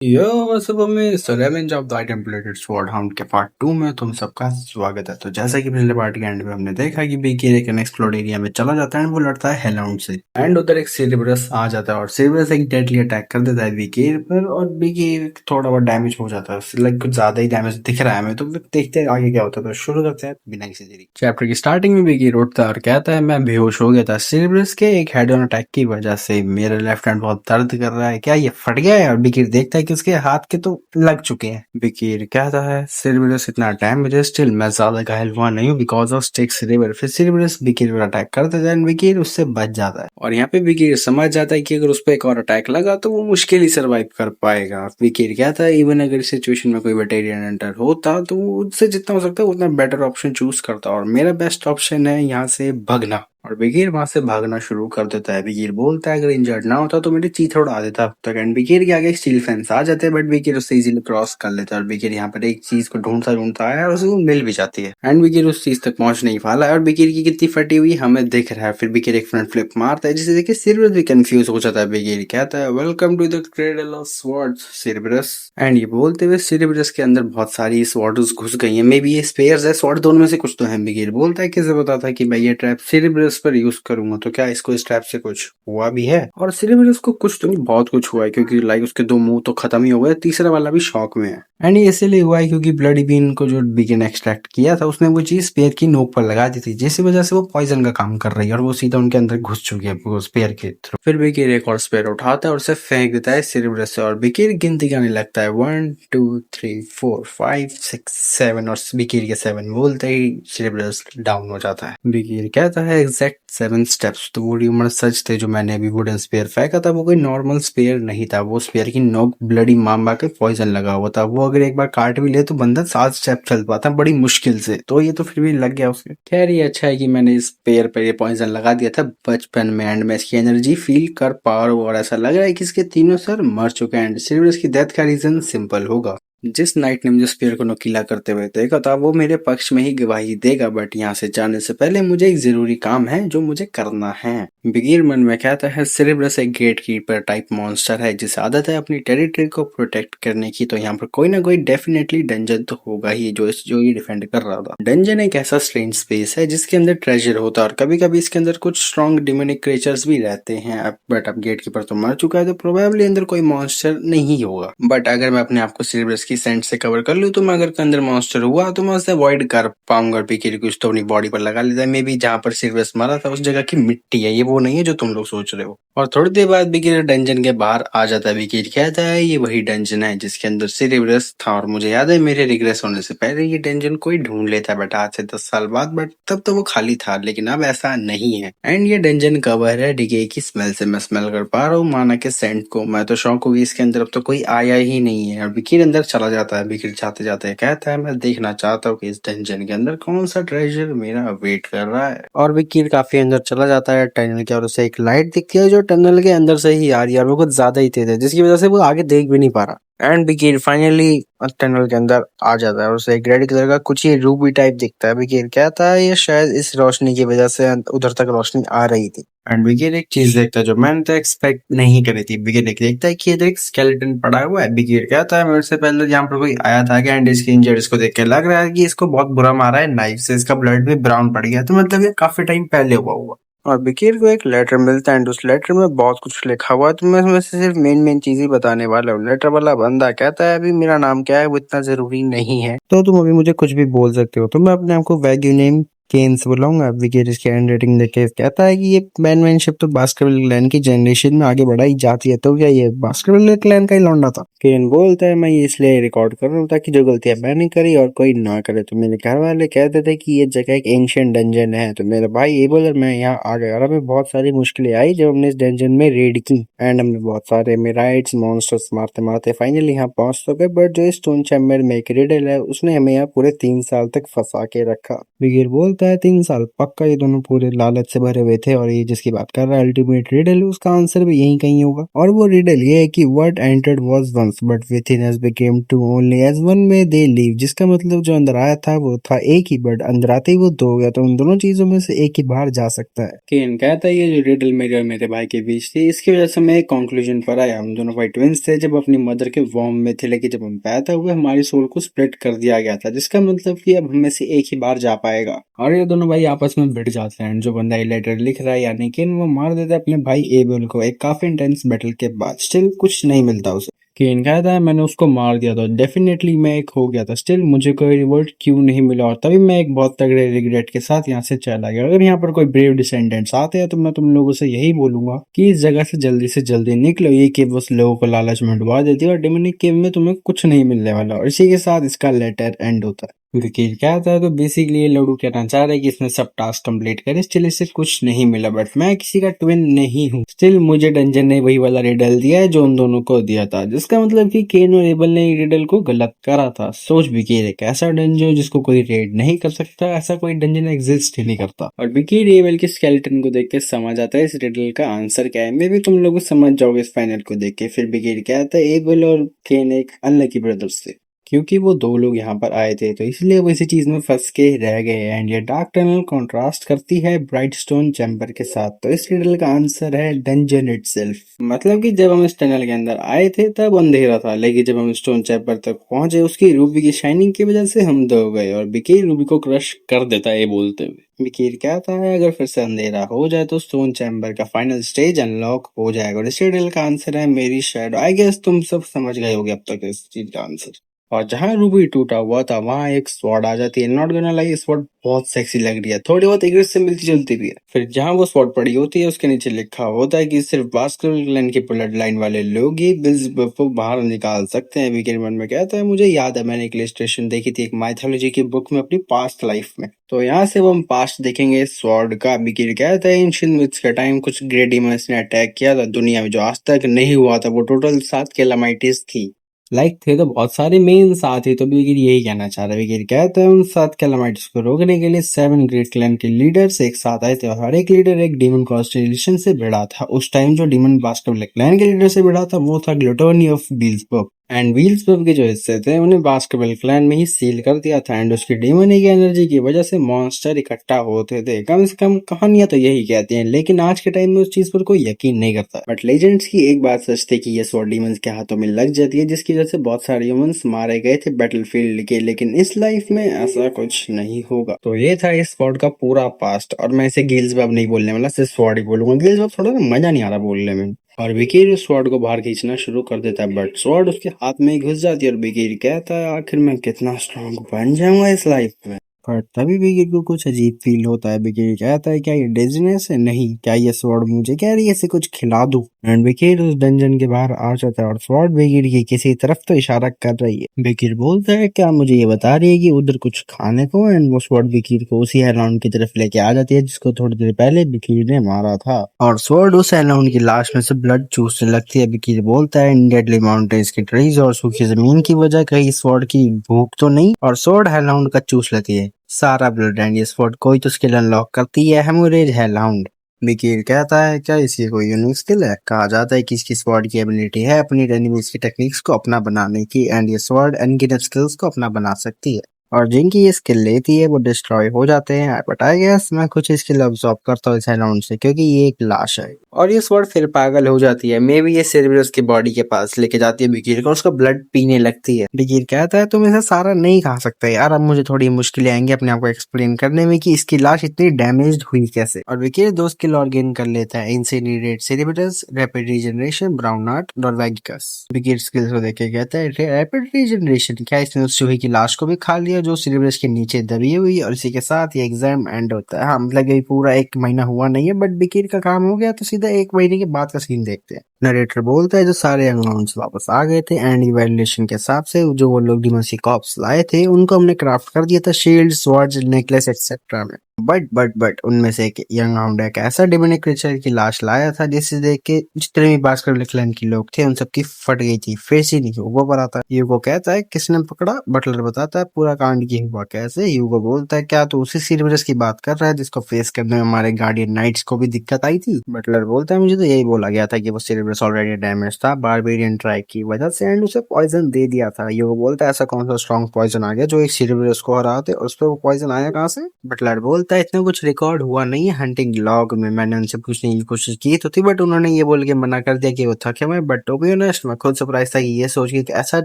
यो सुबह में revenge of the templated sword hound के पार्ट 2 में तुम सबका स्वागत है। तो जैसा कि पिछले पार्ट के एंड में हमने देखा कि बीकीर एक अनएक्सप्लोर्ड एरिया में चला जाता है एंड वो लड़ता है हेलहाउंड से एंड उधर एक सेरेब्रस आ जाता है और सेरेब्रस एक डेडली अटैक कर देता है बीकीर पर और बीकीर थोड़ा बहुत डैमेज हो जाता है, लाइक कुछ ज्यादा ही डैमेज दिख रहा है हमें। तो देखते हैं आगे क्या होता है। तो शुरू करते हैं बिना किसी देरी। चैप्टर की स्टार्टिंग में बीकीर उठता है और कहता है मैं बेहोश हो गया था सेरेब्रस के एक हेड ऑन अटैक की वजह से। मेरा लेफ्ट हैंड बहुत दर्द कर रहा है, क्या ये फट गया है? और बीकीर देखता है कि उसके हाथ के तो लग चुके हैं। बीकीर कहता है सेरेब्रस इतना डैमेज है, स्टिल मैं ज्यादा घायल हुआ नहीं हूँ बिकॉज ऑफ स्टिक सेरेबर। फिर सेरेब्रस बीकीर पर अटैक कर देता है, बीकीर उससे बच जाता है और यहाँ पे बीकीर समझ जाता है कि अगर उस पर एक और अटैक लगा तो वो मुश्किल ही सर्वाइव कर पाएगा। बीकीर कहता है इवन अगर इस सिचुएशन में कोई वेटेरियन एंटर होता तो वो उससे जितना हो सकता है उतना बेटर ऑप्शन चूज करता और मेरा बेस्ट ऑप्शन है यहाँ से भगना। और बीकीर वहां से भागना शुरू कर देता है। बीकीर बोलता है अगर इंजर्ड ना होता तो मेरी चीथ उड़ा देता अब तक। एंड बीकीर के आगे स्टील फेंस आ जाते हैं बट बीकीर उससे इजीली क्रॉस कर लेता है और बीकीर यहाँ पर एक चीज को ढूंढता है और उसको मिल भी जाती है एंड बीकीर उस चीज तक पहुंच नहीं पाला है और बीकीर की कितनी फटी हुई हमें दिख रहा है। फिर बीकीर एक फ्रंट फ्लिप मारता है जिसे देखिए सिरबरस भी कंफ्यूज हो जाता है। बीकीर कहता है welcome to the cradle of swords Cerberus. And ये बोलते हुए सिरबरस के अंदर बहुत सारी स्वॉर्ड्स घुस गई हैं, मे बी ये स्पेयर्स है स्वॉर्ड, दोनों में से कुछ तो है। बीकीर बोलता है किसे पता था कि मैं ये ट्रैप सिरबरस पर यूज करूंगा, तो क्या इसको इस ट्रैप से कुछ हुआ भी है? और सिरबरस को कुछ तो नहीं बहुत कुछ हुआ है क्योंकि लाइक उसके दो मुंह तो खत्म ही हो गए, तीसरा वाला भी शॉक में है। एंड ये इसलिए हुआ है क्योंकि ब्लडी बीन को जो बीगन एक्सट्रैक्ट किया था उसने वो चीज स्पेयर की नोक पर लगा दी थी जिसकी वजह से वो पॉइजन का काम कर रही है और वो सीधा उनके अंदर घुस चुकी है वो स्पेयर के थ्रू। फिर बीकीर एक और स्पेयर उठाता है और उसे फेंक देता है सिरबरस से और बीकीर गिनती करने लगता है 1 2 3 4 5 6 7 और बीकीर के 7 बोलते ही सिरबरस डाउन हो जाता है। बीकीर कहता है एग्जैक्ट 7 स्टेप्स। तो वो र्यूमर सच थे जो मैंने अभी वुडन स्पेयर फेंका था, वो कोई नॉर्मल स्पेयर नहीं था, वो स्पेयर की नोक ब्लडी मामा के पॉइजन लगा हुआ था। वो अगर एक बार काट भी ले तो बंदा 7 स्टेप चल पाता बड़ी मुश्किल से, तो ये तो फिर भी लग गया उसके। खैर ये अच्छा है कि मैंने इस पेयर पर ये पॉइजन लगा दिया था बचपन में एंड मैं इसकी एनर्जी फील कर पा रहा हूँ और ऐसा लग रहा है कि इसके तीनों सर मर चुके हैं एंड सिर्फ इसकी डेथ का रीजन सिंपल होगा। जिस नाइट ने मुझे स्पेयर को नुकीला करते हुए देखा था वो मेरे पक्ष में ही गवाही देगा, बट यहाँ से जाने से पहले मुझे एक जरूरी काम है जो मुझे करना है। बीकीर मन में कहता है सिरबरस एक गेट कीपर टाइप मॉन्स्टर है जिसे आदत है अपनी टेरिटरी को प्रोटेक्ट करने की, तो यहाँ पर कोई ना कोई डेफिनेटली डंजन तो होगा ही जो ये डिफेंड कर रहा था। डंजन एक ऐसा स्ट्रेंज स्पेस है जिसके अंदर ट्रेजर होता है और कभी कभी इसके अंदर कुछ स्ट्रॉन्ग डिमोनिक क्रिएचर्स भी रहते हैं। बट अब गेट कीपर तो मर चुका है तो प्रोबेबली अंदर कोई मॉन्स्टर नहीं होगा। बट अगर मैं अपने आप को सिरबरस की सेंट से कवर कर लूँ तो मैं अगर अंदर मॉन्स्टर हुआ तो मैं उसे अवॉइड कर पाऊंगा। बीकीर कुछ तो अपनी बॉडी पर लगा लेता है, मे बी जहाँ पर सिरबरस मरा था उस जगह की मिट्टी है, ये वो नहीं है जो तुम लोग सोच रहे हो। और थोड़ी देर बाद बीकीर डंजन के बाहर आ जाता है। बीकीर कहता है ये वही डंजन है जिसके अंदर सिरबरस था और मुझे याद है मेरे रिग्रेस होने से पहले ये डंजन कोई ढूंढ लेता बेटा आज से 10 साल बाद, बट तब तो वो खाली था लेकिन अब ऐसा नहीं है। एंड ये डंजन कवर है डीके की स्मेल से, मैं स्मेल कर पा रहा हूँ माना के सेंट को। मैं तो शौक हुई इसके अंदर अब तो कोई आया ही नहीं है और बीकीर अंदर चला जाता है। बीकीर जाते जाते कहता है मैं देखना चाहता हूँ कि इस डंजन के अंदर कौन सा ट्रेजर मेरा वेट कर रहा है। और बीकीर काफी अंदर चला जाता है टनल के और उसे एक लाइट दिखती है जो टनल के अंदर से ही आ रही है और वो कुछ ज्यादा ही तेज है जिसकी वजह से वो आगे देख भी नहीं पा रहा। एंड बीकीर फाइनली टनल के अंदर आ जाता है और उसे एक रेड कलर का कुछ ही रूबी टाइप दिखता है। बीकीर कहता है ये शायद इस रोशनी की वजह से उधर तक रोशनी आ रही थी। एंड बीकीर एक चीज देखता है जो मैंने तो एक्सपेक्ट नहीं करी थी। बीकीर देखता है कि इधर एक स्केलेटन पड़ा हुआ है। बीकीर कहता है मेरे से पहले यहाँ पर कोई आया था क्या? एंड इसकी इंजर्स को देख के लग रहा है कि इसको बहुत बुरा मारा है नाइफ से, इसका ब्लड भी ब्राउन पड़ गया, तो मतलब ये काफी टाइम पहले हुआ। और बीकीर को एक लेटर मिलता है एंड उस लेटर में बहुत कुछ लिखा हुआ है, तो मैं उसमें से सिर्फ मेन चीज ही बताने वाला हूँ। लेटर वाला बंदा कहता है अभी मेरा नाम क्या है वो इतना जरूरी नहीं है, तो तुम अभी मुझे कुछ भी बोल सकते हो। तो मैं अपने आप को वैग्यू नेम केन्स बुलाऊंगा। विकेट इसकी हैंड राइटिंग देख के कहता है कि ये बैनमैनशिप तो बास्केटबॉल क्लैन की जनरेशन में आगे बढ़ाई जाती है, तो क्या ये बास्केटबॉल क्लैन का ही लौंडा था? केन बोलता है मैं ये इसलिए रिकॉर्ड कर रहा हूँ ताकि जो गलतियां मैंने करी और कोई ना करे। तो मेरे घर वाले कहते थे कि ये जगह एक एंशिएंट डंजन है, तो मेरा भाई एबल और मैं यहाँ आ गए और हमें बहुत सारी मुश्किलें आई जब हमने इस डंजन में रेड की एंड हमने बहुत सारे मिराइट्स मॉन्स्टर्स मारते मारते फाइनली यहाँ पहुंच तो गए। बट जो स्टोन चैम्बर में एक रिडल है उसने हमें यहाँ पूरे 3 साल तक फंसा के रखा। बिगिर बोलता होता है 3 साल। पक्का ये दोनों पूरे लालच से भरे हुए थे और ये जिसकी बात कर रहा है अल्टीमेट रिडल, उसका आंसर भी यही कहीं होगा। और वो रिडल ये है कि what entered was once but within us became two only as one में दे लीव, जिसका मतलब जो अंदर आया था वो था एक ही, बट अंदर आते ही वो दो हो गया। तो उन दोनों चीजों में से एक ही बाहर जा सकता है। केन कहता है ये जो रिडल मेरे और मेरे भाई के बीच थी, इसकी वजह से मैं एक कंक्लूजन पर आया। हम दोनों भाई ट्विंस थे जब अपनी मदर के वॉर्म में थे, लेकिन जब हम पैदा हुए हमारी सोल को स्प्लिट कर दिया गया था, जिसका मतलब कि अब हमें से एक ही बार जा पाएगा। और ये दोनों भाई आपस में भिड़ जाते हैं। जो बंदा ये लेटर लिख रहा है यानी केन, वो मार देता है अपने भाई एबल को एक काफी इंटेंस बैटल के बाद। स्टिल कुछ नहीं मिलता उसे। केन कहता है मैंने उसको मार दिया था, डेफिनेटली मैं एक हो गया था, स्टिल मुझे कोई रिवॉर्ड क्यों नहीं मिला, और तभी मैं एक बहुत तगड़े रिग्रेट के साथ यहाँ से चला गया। अगर यहाँ पर कोई ब्रेव डिसेंडेंट्स आते हैं तो मैं तुम लोगों से यही बोलूंगा कि इस जगह से जल्दी निकलो। ये केव बस लोगों को लालच में डुबा देती है और डेमोनिक केव में तुम्हें कुछ नहीं मिलने वाला। और इसी के साथ इसका लेटर एंड होता है। विकीर कहता है तो बेसिकली ये लड़ू कहना चाह रहा है कि इसने सब टास्क कंप्लीट करे, स्टिल इससे कुछ नहीं मिला, बट मैं किसी का ट्विन नहीं हूँ। स्टिल मुझे डंजन ने वही वाला रिडल दिया है जो उन दोनों को दिया था, जिसका मतलब कि केन और एबल ने रिडल को गलत करा था। सोच विकीर एक ऐसा डंजन जिसको कोई रेड नहीं कर सकता, ऐसा कोई डंजन एग्जिस्ट ही नहीं करता। और विकीर एबल के स्केलेटन को देख के समझ आता है इस रिडल का आंसर क्या है। मे भी तुम लोग समझ जाओगे इस फाइनल को देख के। फिर विकीर कहता है एबल और केन एक अनलकी ब्रदर्स थे, क्योंकि वो दो लोग यहाँ पर आए थे तो इसलिए वो इसी चीज में फंस के रह गए। एंड ये डार्क टनल कॉन्ट्रास्ट करती है ब्राइट स्टोन चैम्बर के साथ। तो इस रिडल का आंसर है डंजन इटसेल्फ। मतलब कि जब हम इस टनल के अंदर आए थे तब अंधेरा था, लेकिन जब हम स्टोन चैम्बर तक पहुंचे उसकी रूबी की शाइनिंग की वजह से हम दो गए और बिकीर रूबी को क्रश कर देता है बोलते हुए। बिकीर कहता है अगर फिर से अंधेरा हो जाए तो स्टोन चैम्बर का फाइनल स्टेज अनलॉक हो जाएगा। और इस रिडल का आंसर है मेरी शैडो। आई गेस तुम सब समझ गए होगे अब तक इस चीज का आंसर। और जहां रूबी टूटा हुआ था वहां एक स्वॉर्ड आ जाती है। नॉट गोना लाई, स्वॉर्ड बहुत सेक्सी लग रही है, थोड़ी बहुत एक से मिलती जुलती भी है। फिर जहां वो स्वॉर्ड पड़ी होती है उसके नीचे लिखा होता है कि सिर्फ बास्केटबॉल क्लैन की ब्लड लाइन वाले लोग ही बिल्सबर्ग को बाहर निकाल सकते हैं। विकीर मन में कहता है मुझे याद है मैंने एक इलस्ट्रेशन देखी थी एक माइथोलॉजी की बुक में अपनी पास्ट लाइफ में। तो यहाँ से वो हम पास्ट देखेंगे स्वॉर्ड का। विकीर कहता है एंशिएंट मिथ्स के टाइम कुछ ग्रेट डीमंस ने अटैक किया था दुनिया में जो आज तक नहीं हुआ था। वो टोटल 7 कैलामिटीज थी। थे तो बहुत सारे मेन साथ ही। तो बिगिर यही कहना चाह रहा है। बिगिर कहते हैं उन 7 कैलामाइट्स को रोकने के लिए 7 ग्रेट क्लैन के लीडर्स एक साथ आए थे और हर एक लीडर एक डीमन कॉन्स्टिट्यूशन से भिड़ा था। उस टाइम जो डीमन बास्केटबॉल क्लैन के लीडर से भिड़ा था वो था ग्लूटोनी ऑफ बील्सबर्ग। एंड व्हील्सबर्ग के जो हिस्से थे उन्हें बास्केटबॉल क्लैन में ही सील कर दिया था। एंड उसकी डीमनी की एनर्जी की वजह से मॉन्स्टर इकट्ठा होते थे। कम से कम कहानियां तो यही कहती हैं, लेकिन आज के टाइम में उस चीज पर कोई यकीन नहीं करता। बट लेजेंड्स की एक बात सच थी कि ये स्वॉर्ड डीमंस के हाथों में लग जाती है, जिसकी वजह से बहुत सारे ह्यूमंस मारे गए थे बैटलफील्ड के। लेकिन इस लाइफ में ऐसा कुछ नहीं होगा। तो ये था इस स्वॉर्ड का पूरा पास्ट। और मैं इसे गिल्सबर्ग नहीं बोलने वाला, सिर्फ स्वॉर्ड ही बोलूंगा। गिल्सबर्ग थोड़ा ना मजा नहीं आ रहा बोलने में। और विकीर उस स्वॉर्ड को बाहर खींचना शुरू कर देता है, बट स्वॉर्ड उसके हाथ में ही घुस जाती है। और विकीर कहता है आखिर मैं कितना स्ट्रांग बन जाऊंगा इस लाइफ में। पर तभी विकीर को कुछ अजीब फील होता है। विकीर कहता है क्या ये डेजीनेस है? नहीं, क्या ये स्वॉर्ड मुझे कह रही है इसे कुछ खिला दूं? एंड विकीर उस डंजन के बाहर आ जाता है और स्वॉर्ड विकीर की किसी तरफ तो इशारा कर रही है। विकीर बोलता है क्या मुझे ये बता रही है कि उधर कुछ खाने को? एंड वो स्वॉर्ड विकीर को उसी हेलहाउंड की तरफ लेके आ जाती है जिसको थोड़ी देर पहले विकीर ने मारा था। और स्वॉर्ड उस हेलहाउंड की लाश में से ब्लड चूसने लगती है। विकीर बोलता है इन डेडली माउंटेन्स की ट्रीज और सूखी जमीन की वजह कहीं स्वॉर्ड की भूख तो नहीं? और स्वॉर्ड हेलहाउंड का चूस लेती है सारा ब्लड। एंड ये स्वॉर्ड कोई तो स्किल अनलॉक करती है, हेमोरेज हेलहाउंड। विकीर कहता है क्या इसकी कोई यूनिक स्किल है? कहा जाता है कि इसकी स्वॉर्ड की एबिलिटी है अपनी एनिमीज की टेक्निक्स को अपना बनाने की। एंड ये स्वॉर्ड अनगिनत स्किल्स को अपना बना सकती है और जिनकी ये स्किल लेती है वो डिस्ट्रॉय हो जाते हैं। बट आई गेस मैं कुछ स्किल ऑब्जॉर्व करता हूँ इस हेलहाउंड से, क्योंकि ये एक लाश है। और ये स्वॉर्ड फिर पागल हो जाती है। मे बी ये सेरेबरस की बॉडी के पास लेके जाती है विकीर को, उसका ब्लड पीने लगती है। विकीर कहता है तुम इसे सारा नहीं खा सकते यार, अब मुझे थोड़ी मुश्किलें आएंगी अपने आप को एक्सप्लेन करने में कि इसकी लाश इतनी डैमेज्ड हुई कैसे। और विकीर 2 स्किल और गेन कर लेता है, incinerate Cerberus, rapid regeneration, brown art, norvegicus. विकीर स्किल्स को देख के कहता है रैपिड रीजनरेशन, क्या इसने उस चूहे की लाश को भी खा लिया जो सेरेबरस के नीचे दबी हुई? और इसी के साथ ये एग्जाम एंड होता है। हाँ, मतलब ये पूरा 1 महीना हुआ नहीं है, बट विकीर का काम हो गया तो सीधा 1 महीने के बाद का सीन देखते हैं। नरेटर बोलता है जो सारे अकाउंट्स वापस आ गए थे एंड इवैल्यूएशन के हिसाब से जो वो लोग डिमोसी कॉप्स लाए थे उनको हमने क्राफ्ट कर दिया था शील्ड स्वॉर्ड्स नेकलेस एक्सेट्रा में। बट उनमें से एक यंग हाउंड एक ऐसा डिमोनिक क्रीचर की लाश लाया था जिसे देख के जितने भी बास्केटबॉल क्लैन के लोग थे उन सबकी फट गई थी। फेस ही नहीं ह्यूगो पर आता है। ह्यूगो कहता है किसने पकड़ा। बटलर बताता है पूरा कांड ये हुआ कैसे। ह्यूगो बोलता है क्या तू उसी सीरियस की बात कर रहा है जिसको फेस करने में हमारे गार्डियन नाइट्स को भी दिक्कत आई थी। बटलर बोलता है मुझे तो यही बोला गया था कि वो सिरिब्रस ऑलरेडी डैमेज था बारबेरियन ट्राइक की वजह से एंड उसे पॉइजन दे दिया था। ह्यूगो बोलता है ऐसा कौन सा स्ट्रॉन्ग पॉइजन आ गया जो एक सिरिब्रस को हरा दे और उस पर वो पॉइजन आया कहाँ से। बटलर बोलता है इतना कुछ रिकॉर्ड हुआ नहीं है हंटिंग लॉग में। मैंने उनसे पूछने की कोशिश की तो थी बट उन्होंने ये बोल के मना कर दिया कि वो थके हुए। बट टू बी ऑनेस्ट मैं खुद सरप्राइज था कि ये सोच के कि ऐसा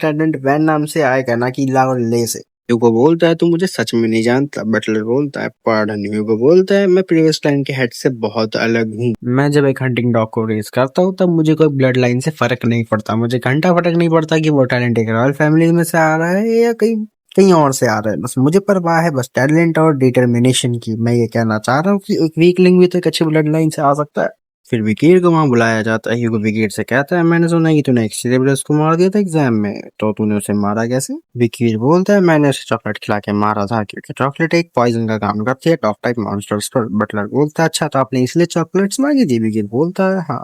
टैलेंट वैन नाम से आएगा ना कि ला और ले से। ह्यूगो बोलता है तू मुझे सच में नहीं जानता। बटलर बोलता है पार्डन। ह्यूगो बोलता है मैं प्रीवियस लाइन के हेड से बहुत अलग हूँ। मैं जब एक हंटिंग डॉग को रेस करता हूँ तब मुझे कोई ब्लड लाइन से फर्क नहीं पड़ता। मुझे घंटा फर्क नहीं पड़ता कि वो टैलेंट एक रॉयल फैमिली में से आ रहा है या कहीं कहीं और से आ रहा है। बस मुझे परवाह है बस टैलेंट और डिटर्मिनेशन की। मैं ये कहना चाह रहा हूँ कि एक वीकलिंग भी तो एक अच्छी ब्लड लाइन से आ सकता है। फिर विकीर को वहां बुलाया जाता है। ह्यूगो विकीर से कहता है मैंने सुना है कि तूने एक सिलेबस को मार दिया था एग्जाम में तो तूने उसे मारा कैसे। विकीर बोलता है मैंने उसे चॉकलेट खिला के मारा था क्योंकि चॉकलेट एक पॉइजन का काम करती है टॉप टाइप मॉन्स्टर्स पर। बटलर बोलता है अच्छा तो आपने इसलिए चॉकलेट्स मांगी थी। विकीर बोलता है हाँ।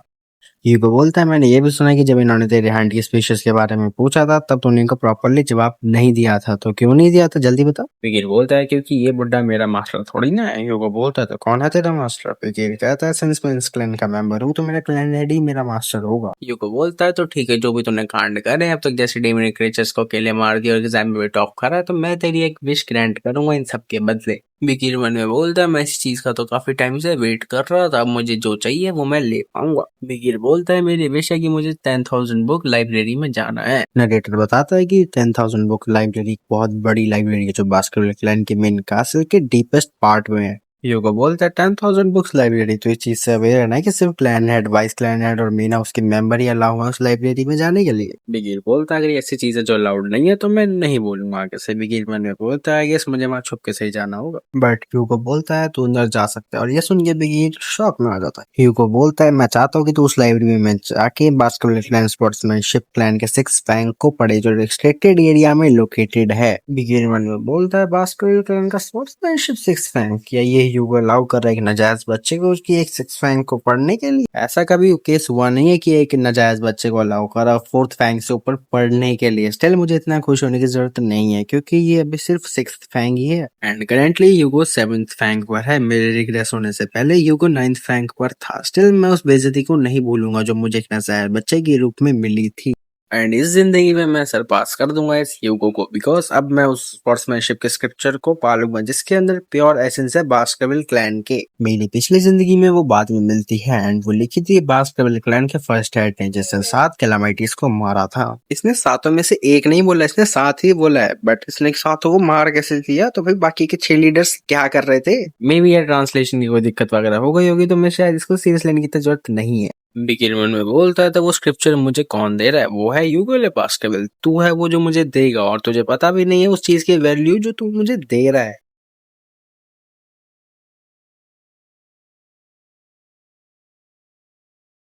ह्यूगो बोलता है मैंने ये भी सुना है कि जब इन्होंने तेरे हैंड की स्पीशीज के बारे में पूछा था तब तूने इनको प्रॉपरली जवाब नहीं दिया था तो क्यों नहीं दिया था जल्दी बता। विकीर बोलता है क्योंकि ये बुड्ढा मेरा मास्टर थोड़ी ना है। ह्यूगो बोलता है तो कौन है तेरा मास्टर। विकीर कहता है सिंस मैं इस क्लैन का मेंबर हूँ तो मेरा क्लैन हेड ही मेरा मास्टर होगा। ह्यूगो बोलता है तो ठीक है जो भी तूने कांड करे अब तक जैसे डेमोनिक क्रीचर्स को अकेले मार दिया और एग्जाम में भी टॉप करा तो मैं तेरी एक विश ग्रांट करूंगा इन सब के बदले। विकीर मन में बोलता है मैं इस चीज का तो काफी टाइम से वेट कर रहा था अब मुझे जो चाहिए वो मैं ले पाऊंगा। विकीर बोलता है मेरी विश है कि मुझे 10,000 बुक लाइब्रेरी में जाना है। नरेटर बताता है कि 10,000 बुक लाइब्रेरी बहुत बड़ी लाइब्रेरी है जो बास्केटबॉल क्लैन के मेन कासल के डीपेस्ट पार्ट में है। ह्यूगो बोलता है 10,000 बुक्स लाइब्रेरी तो इस चीज से अवेयर है ना कि सिर्फ clan head vice clan head और मीना उसके मेंबर ही अलाउ हुआ उस लाइब्रेरी में जाने के लिए। बिगिर बोलता है अगर ये ऐसी चीजें जो अलाउड नहीं है तो मैं नहीं बोलूंगा आगे से। बिगिर मन में बोलता है यस मुझे वहां छुप के सही जाना होगा। बट ह्यूगो बोलता है तू अंदर जा सकता है और ये सुन के बिगिर शॉक में आ जाता है। ह्यूगो बोलता है मैं चाहता हूँ कि तू उस लाइब्रेरी में जाके बास्केटबॉल क्लैन स्पोर्ट्समैनशिप क्लैन के 6 फैंग को पढ़े जो रिस्ट्रिक्टेड एरिया में लोकेटेड है। बिगिर मन में बोलता है बास्केटबॉल क्लैन का स्पोर्ट्समैनशिप 6 फैंग क्या ये ह्यूगो अलाउ कर रहा है एक नाजायज बच्चे को उसकी एक 6 फैंग को पढ़ने के लिए। ऐसा कभी केस हुआ नहीं है कि एक नाजायज बच्चे को अलाउ करा 4th फैंग से ऊपर पढ़ने के लिए। स्टिल मुझे इतना खुश होने की जरूरत नहीं है क्योंकि ये अभी सिर्फ 6th फैंग ही है and currently Hugo 7th Fang पर है। मेरे रिग्रेस होने से पहले ह्यूगो 9th फैंग पर था। स्टिल मैं उस बेइज्जती को नहीं भूलूंगा जो मुझे एक नाजायज बच्चे के रूप में मिली थी एंड इस जिंदगी में मैं सरपास कर दूंगा इस ह्यूगो को बिकॉज अब मैं उस स्पोर्ट्समैनशिप के स्क्रिप्चर को पालूंगा जिसके अंदर प्योर एसेंस है बास्केटबॉल क्लैन के। मेरी पिछली जिंदगी में वो बाद में मिलती है एंड वो लिखी थी बास्केटबॉल क्लैन के फर्स्ट हेड ने जिसने 7 कैलामिटीज को मारा था। इसने 7 में से एक नहीं बोला इसने 7 ही बोला है बट इसने 7 को मार कैसे दिया तो भाई बाकी के 6 लीडर्स क्या कर रहे थे। मे बी यार ट्रांसलेशन की कोई दिक्कत वगैरह हो गई होगी तो मैं शायद इसको सीरियस लेने की जरूरत नहीं है। बिगिर मन में बोलता है तो वो स्क्रिप्चर मुझे कौन दे रहा है वो है ह्यूगो बास्केटबॉल। तू है वो जो मुझे देगा और तुझे पता भी नहीं है उस चीज की वैल्यू जो तू मुझे दे रहा है।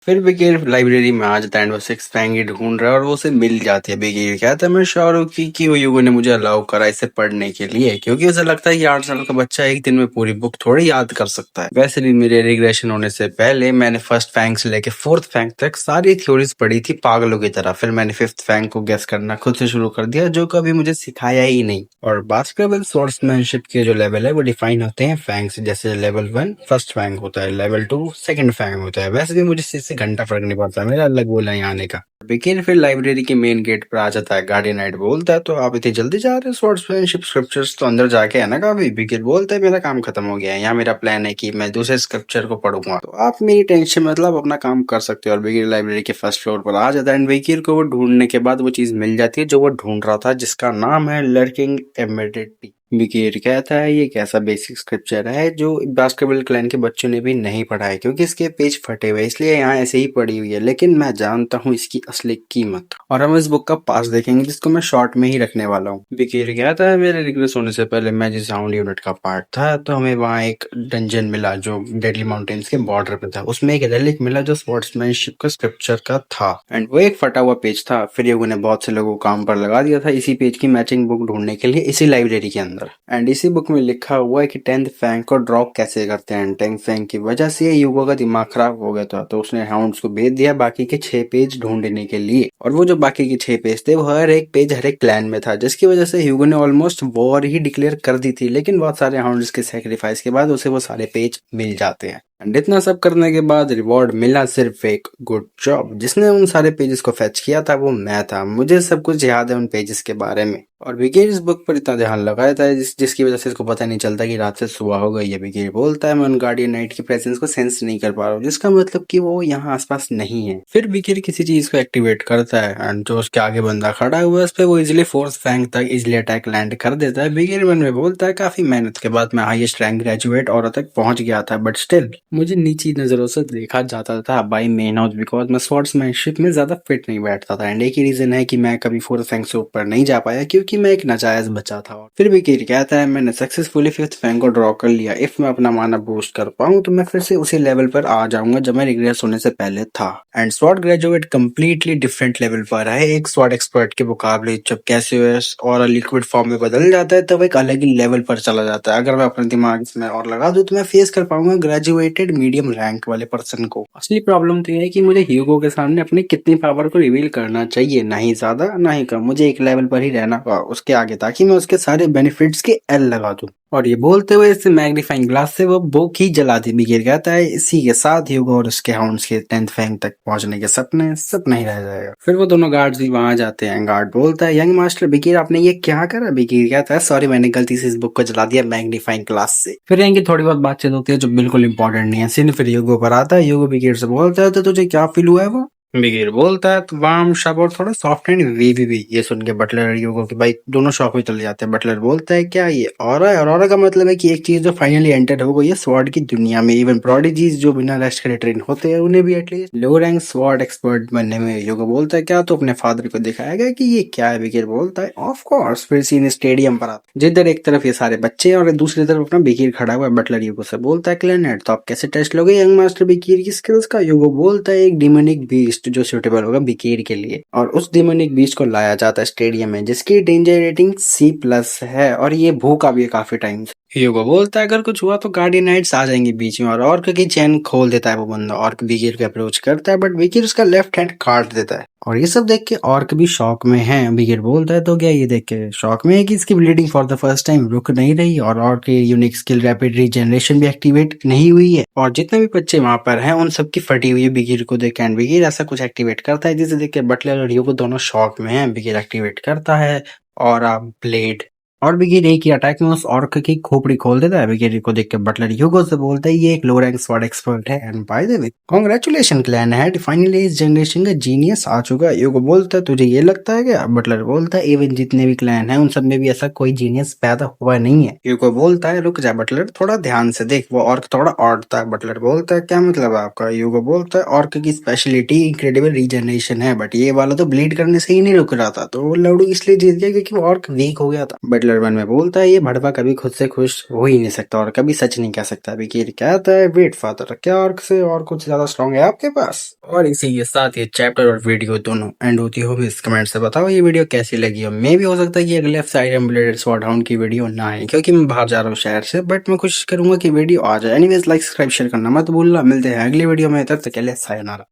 फिर बिगेर लाइब्रेरी में आ जाता है एंड वो 6 फैंग ढूंढ रहा है और वो उसे मिल जाती है। बिगेर कहता है मैं श्योर हूँ कि वो ह्यूगो ने मुझे अलाउ करा इसे पढ़ने के लिए क्योंकि उसे लगता है कि 8 साल का बच्चा एक दिन में पूरी बुक थोड़ी याद कर सकता है। वैसे भी मेरे रिग्रेशन होने से पहले मैंने फर्स्ट फैंग से लेके 4th फैंग तक सारी थ्योरीज पढ़ी थी पागलों की तरह। फिर मैंने 5th फैंग को गेस करना खुद से शुरू कर दिया जो कभी मुझे सिखाया ही नहीं। और बास्केटबॉल स्पोर्ट्समैनशिप के जो लेवल है वो डिफाइन होते हैं फैंग से जैसे लेवल 1 फर्स्ट फैंग होता है लेवल 2 सेकंड फैंग होता है। वैसे भी मुझे इससे घंटा फर्क नहीं पड़ता मेरा अलग बोला है आने का। बिकिन फिर लाइब्रेरी के मेन गेट पर आ जाता है। गार्डियन नाइट बोलता है तो आप इतनी जल्दी जा रहे हो स्पोर्ट्समैनशिप स्क्रिप्चर्स तो अंदर जाके है ना काफी। बिकिन बोलता है मेरा काम खत्म हो गया है यहाँ मेरा प्लान है कि मैं दूसरे स्क्रिप्चर को पढ़ूंगा तो आप मेरी टेंशन मतलब अपना काम कर सकते हो। और बिकिर लाइब्रेरी के फर्स्ट फ्लोर पर आ जाता है एंड बिकिर को वो ढूंढने के बाद वो चीज मिल जाती है जो वो ढूंढ रहा था जिसका नाम है लर्किंग एमिडिटी। बिकीर कहता है ये एक ऐसा बेसिक स्क्रिप्चर है जो बास्केटबॉल क्लैन के बच्चों ने भी नहीं पढ़ा है क्योंकि इसके पेज फटे हुए इसलिए यहाँ ऐसे ही पड़ी हुई है, लेकिन मैं जानता हूँ इसकी असली कीमत। और हम इस बुक का पास देखेंगे जिसको मैं शॉर्ट में ही रखने वाला हूँ। बिकीर कहता है मेरे रिग्रेस होने से पहले मैं जिस साउंड यूनिट का पार्ट था तो हमें वहाँ एक डंजन मिला जो डेडली माउंटेन्स के बॉर्डर पे था। उसमें एक रेलिक मिला जो स्पोर्ट्समैनशिप का स्क्रिप्चर का था एंड वो एक फटा हुआ पेज था। फिर योगो ने बहुत से लोगों को काम पर लगा दिया था इसी पेज की मैचिंग बुक ढूंढने के लिए इसी लाइब्रेरी के अंदर। एंड इसी बुक में लिखा हुआ है कि 10th फैंग को ड्रॉप कैसे करते हैं। 10th फैंग की वजह से यूगो का दिमाग खराब हो गया था तो उसने हाउंड्स को भेज दिया बाकी के 6 पेज ढूंढने के लिए। और वो जो बाकी के 6 पेज थे वो हर एक पेज हर एक क्लैन में था जिसकी वजह से ह्यूगो ने ऑलमोस्ट वॉर ही डिक्लेयर कर दी थी, लेकिन बहुत सारे हाउंड्स के सेक्रीफाइस के बाद उसे वो सारे पेज मिल जाते हैं। एंड इतना सब करने के बाद रिवॉर्ड मिला सिर्फ एक गुड जॉब। जिसने उन सारे पेजेस को फेच किया था वो मैं था। मुझे सब कुछ याद है उन पेजेस के बारे में। और बिकीर इस बुक पर इतना ध्यान लगाया था जिसकी वजह से इसको पता नहीं चलता कि रात से सुबह हो गई है। बिकीर बोलता है मैं उन गार्डियन नाइट की प्रेजेंस को सेंस नहीं कर पा रहा हूँ, जिसका मतलब कि वो यहाँ आसपास नहीं है। फिर बिकीर किसी चीज को एक्टिवेट करता है एंड जो उसके आगे बंदा खड़ा हुआ है उस पर वो इजिली फोर्स फैंग तक इजिली अटैक लैंड कर देता है। बिकीर मन में बोलता है काफी मेहनत के बाद मैं हाईएस्ट रैंक ग्रेजुएट और तक पहुंच गया था, बट स्टिल मुझे नीची नजरों से देखा जाता था बाई मेन हाउस बिकॉज मैं स्वॉर्ड्समैनशिप में ज्यादा फिट नहीं बैठता था। एंड एक ही रीजन है कि मैं कभी फोर्थ फैंग से ऊपर नहीं जा पाया क्योंकि मैं एक नाजायज बच्चा था। फिर भी कीर कहता है मैंने सक्सेसफुली फिफ्थ फैंग को ड्रॉ कर लिया। इफ मैं अपना माना बूस्ट कर पाऊं तो मैं फिर से उसी लेवल पर आ जाऊंगा जब मैं रिग्रेस होने से पहले था। And sword graduate completely different level पर है। एक स्वॉर्ड एक्सपर्ट के मुकाबले जब कैसियस और लिक्विड फॉर्म में बदल जाता है तब एक अलग ही लेवल पर चला जाता है। अगर मैं अपना दिमाग इसमें और लगा दूं तो मैं फेस कर पाऊंगा ग्रेजुएटेड मीडियम रैंक वाले पर्सन को। असली प्रॉब्लम तो ये है कि मुझे ह्यूगो के सामने अपनी कितनी पावर को रिवील करना चाहिए, ना ही ज्यादा ना ही कम। मुझे एक लेवल पर ही रहना उसके आगे ताकि मैं उसके सारे बेनिफिट्स के एल लगा दूं। और ये बोलते हुए इस मैग्नीफाइंग ग्लास से वो बुक ही जला दी। बिकीर कहता है इसी के साथ ह्यूगो और उसके हाउंड्स के 10th फैंग तक पहुंचने के सपना ही रह जाएगा। फिर वो दोनों गार्ड्स भी वहां जाते हैं। गार्ड बोलता है यंग मास्टर बिकीर आपने ये क्या करा। बिकीर कहता है सॉरी मैंने गलती से इस बुक को जला दिया मैग्नीफाइंग ग्लास से। फिर यहाँ की थोड़ी बहुत बातचीत होती है जो बिल्कुल इंपॉर्टेंट नहीं है। सीन फिर ह्यूगो पर आता है। ह्यूगो बिकीर से बोलता है तो तुझे क्या फील हुआ है वो। बिकीर बोलता है तो वार्म शब और थोड़ा सॉफ्ट एंड वेवी भी। ये सुन के बटलर और ह्यूगो के भाई दोनों शॉक में चले जाते हैं। बटलर बोलता है क्या ये ऑरा है। और ऑरा का मतलब है कि एक चीज जो फाइनली एंटर हो गई है स्वॉर्ड की दुनिया में। इवन प्रोडिजीज जो बिना रेस्ट करे ट्रेन होते हैं उन्हें भी एटलीस्ट लो रैंक स्वॉर्ड एक्सपर्ट बनने में। ह्यूगो बोलता है क्या तो अपने फादर को दिखाएगा कि ये क्या है। बिकीर बोलता है ऑफ कोर्स। फिर सीन स्टेडियम पर आता है जिधर एक तरफ ये सारे बच्चे और दूसरी तरफ अपना बिकीर खड़ा हुआ है। बटलर ह्यूगो से बोलता है क्लैनेट तो आप कैसे टेस्ट लोगे यंग मास्टर बिकीर की स्किल्स का। ह्यूगो बोलता है एक डिमोनिक बीस्ट जो सुटेबल होगा बिकीर के लिए। और उस डिमोनिक बीस्ट को लाया जाता है स्टेडियम में जिसकी डेंजर रेटिंग C+ है और ये भूखा भी है काफी टाइम से। ह्यूगो बोलता है अगर कुछ हुआ तो गार्डियन नाइट्स आ जाएंगे बीच में। और ऑर्क की चैन खोल देता है वो बंदा। ऑर्क बिकीर को अप्रोच करता है बट बिकीर उसका लेफ्ट हैंड काट देता है। और ये सब देख के ऑर्क भी शॉक में है। बिकीर बोलता है तो क्या ये देख के शॉक में है कि इसकी bleeding for the first time रुक नहीं रही और ऑर्क की यूनिक स्किल रैपिड रीजनरेशन भी एक्टिवेट नहीं हुई है। और जितने भी बच्चे वहां पर हैं उन सबकी फटी हुई है बिकीर को देख। एंड बिकीर ऐसा कुछ एक्टिवेट करता है जिसे देख के बटलर और ह्यूगो दोनों शॉक में हैं। बिकीर एक्टिवेट करता है और ब्लेड और बिकीर एक ही अटैक में उस ऑर्क की खोपड़ी खोल देता है। बिकीर को देख के बटलर ह्यूगो से बोलता है ये एक लो रैंक स्वॉर्ड एक्सपर्ट है and by the way congratulation clan head finally इस जनरेशन का जीनियस आ चुका है। ह्यूगो बोलता है तुझे ये लगता है क्या। बटलर बोलता है इवन जितने भी क्लैन हैं उन सब में भी ऐसा कोई जीनियस पैदा हुआ नहीं है। ह्यूगो बोलता है रुक जा बटलर थोड़ा ध्यान से देख वो ऑर्क थोड़ा ऑड था। बटलर बोलता है क्या मतलब है आपका। ह्यूगो बोलता है ऑर्क की स्पेशलिटी इंक्रेडिबल रीजनरेशन है बट ये वाला तो ब्लीड करने से ही नहीं रुक रहा था तो वो लड़ू इसलिए जीत गया क्योंकि वो ऑर्क वीक हो गया था। बटलर मन में बोलता है ये भड़वा कभी खुद से खुश हो ही नहीं सकता और कभी सच नहीं कह सकता। बिकीर कहता है वेट फादर क्या ऑर्क से और कुछ ज्यादा स्ट्रॉन्ग है आपके पास। और इसी के साथ ये चैप्टर और वीडियो दोनों एंड होती हो भी इस कमेंट से बताओ ये वीडियो कैसी लगी। और मे भी हो सकता है कि अगले हफ्ते आयरन ब्लेडेड स्वॉर्ड हाउंड की वीडियो ना आए क्योंकि मैं बाहर जा रहा हूँ शहर से, बट मैं कोशिश करूंगा कि वीडियो आ जाए। एनीवेज लाइक सब्सक्राइब शेयर करना मत भूलना। मिलते हैं अगली वीडियो में, तब तक के लिए सायोनारा।